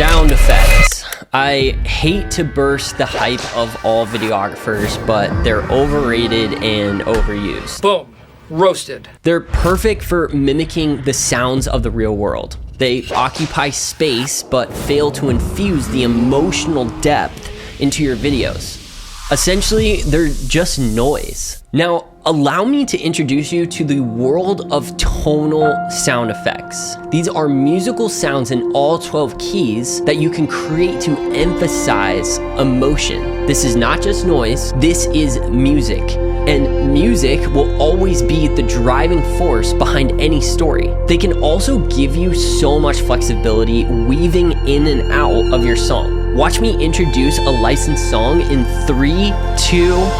Sound effects. I hate to burst the hype of all videographers, but they're overrated and overused. Boom. Roasted. They're perfect for mimicking the sounds of the real world. They occupy space, but fail to infuse the emotional depth into your videos. Essentially, they're just noise. Now, allow me to introduce you to the world of tonal sound effects. These are musical sounds in all 12 keys that you can create to emphasize emotion. This is not just noise, this is music. And music will always be the driving force behind any story. They can also give you so much flexibility weaving in and out of your song. Watch me introduce a licensed song in 3, 2...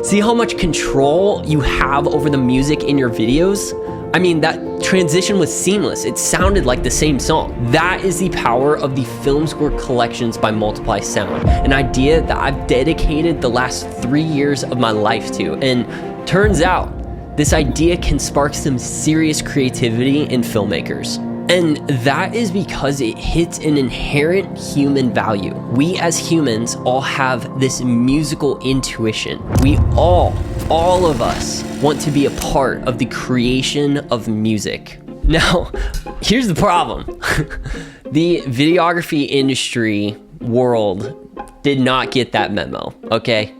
See how much control you have over the music in your videos? I mean, that transition was seamless. It sounded like the same song. That is the power of the film score collections by Multiply Sound, an idea that I've dedicated the last 3 years of my life to. And turns out, this idea can spark some serious creativity in filmmakers. And that is because it hits an inherent human value. We as humans all have this musical intuition. We all of us want to be a part of the creation of music. Now, here's the problem. The videography industry world did not get that memo, okay?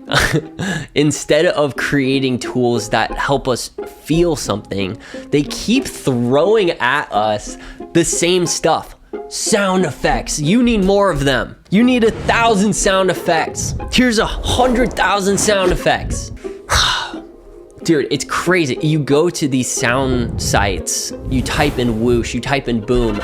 Instead of creating tools that help us feel something, they keep throwing at us the same stuff. Sound effects, you need more of them. You need 1,000 sound effects. Here's 100,000 sound effects. Dude, it's crazy. You go to these sound sites, you type in whoosh, you type in boom,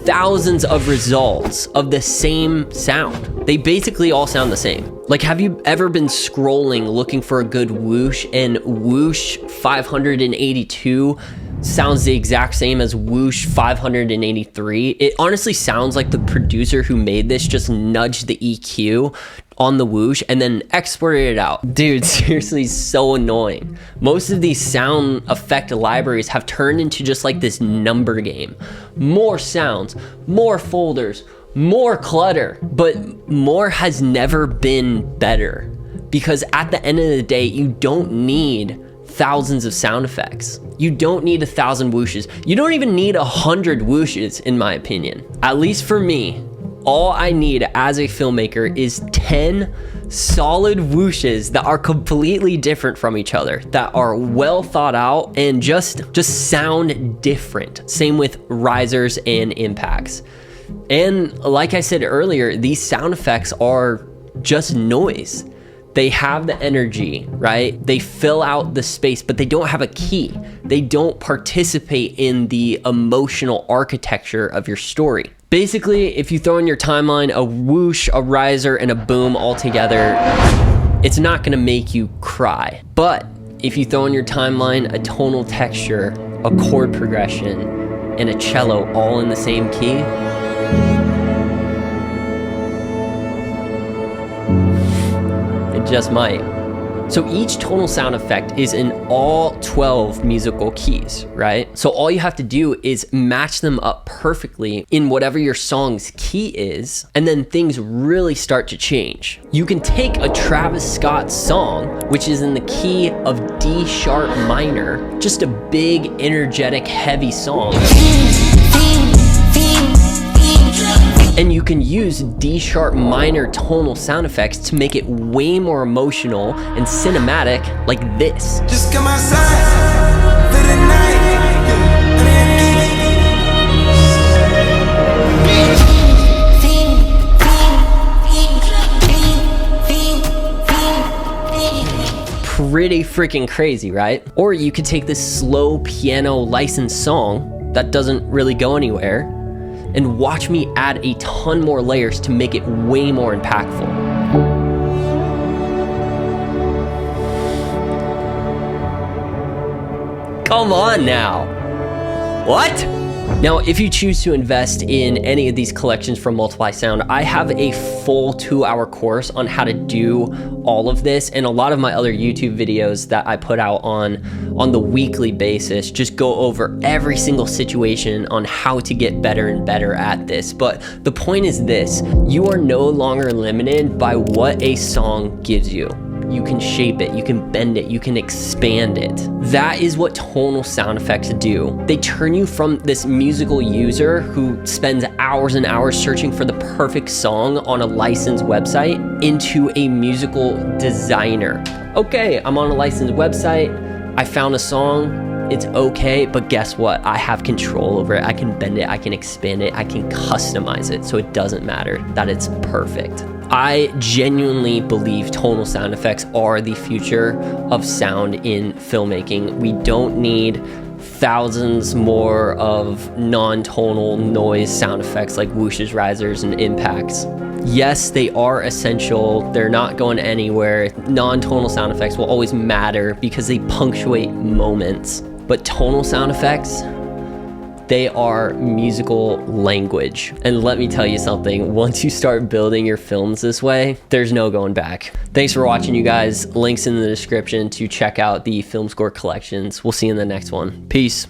thousands of results of the same sound. They basically all sound the same. Like, have you ever been scrolling looking for a good whoosh, and whoosh 582 sounds the exact same as whoosh 583? It honestly sounds like the producer who made this just nudged the EQ on the whoosh and then exported it out. Dude, seriously, so annoying. Most of these sound effect libraries have turned into just like this number game. More sounds, more folders, more clutter, but more has never been better, because at the end of the day, you don't need thousands of sound effects. You don't need 1,000 whooshes. You don't even need 100 whooshes, in my opinion. At least for me, all I need as a filmmaker is 10 solid whooshes that are completely different from each other, that are well thought out and just sound different. Same with risers and impacts. And like I said earlier, these sound effects are just noise. They have the energy, right? They fill out the space, but they don't have a key. They don't participate in the emotional architecture of your story. Basically, if you throw in your timeline a whoosh, a riser, and a boom all together, it's not gonna make you cry. But if you throw in your timeline a tonal texture, a chord progression, and a cello all in the same key, it just might. So each tonal sound effect is in all 12 musical keys, right? So all you have to do is match them up perfectly in whatever your song's key is, and then things really start to change. You can take a Travis Scott song, which is in the key of D sharp minor, just a big, energetic, heavy song, and you can use D sharp minor tonal sound effects to make it way more emotional and cinematic, like this. Just come outside for the night. Pretty freaking crazy, right? Or you could take this slow piano licensed song that doesn't really go anywhere and watch me add a ton more layers to make it way more impactful. Come on now. What? Now, if you choose to invest in any of these collections from Multiply Sound, I have a full 2-hour course on how to do all of this, and a lot of my other YouTube videos that I put out on the weekly basis just go over every single situation on how to get better and better at this. But the point is this: you are no longer limited by what a song gives you. You can shape it, you can bend it, you can expand it. That is what tonal sound effects do. They turn you from this musical user who spends hours and hours searching for the perfect song on a licensed website into a musical designer. Okay, I'm on a licensed website, I found a song, it's okay, but guess what? I have control over it. I can bend it, I can expand it, I can customize it, so it doesn't matter that it's perfect. I genuinely believe tonal sound effects are the future of sound in filmmaking. We don't need thousands more of non-tonal noise sound effects like whooshes, risers, and impacts. Yes, they are essential. They're not going anywhere. Non-tonal sound effects will always matter because they punctuate moments. But tonal sound effects, they are musical language. And let me tell you something, once you start building your films this way, there's no going back. Thanks for watching, you guys. Links in the description to check out the film score collections. We'll see you in the next one. Peace.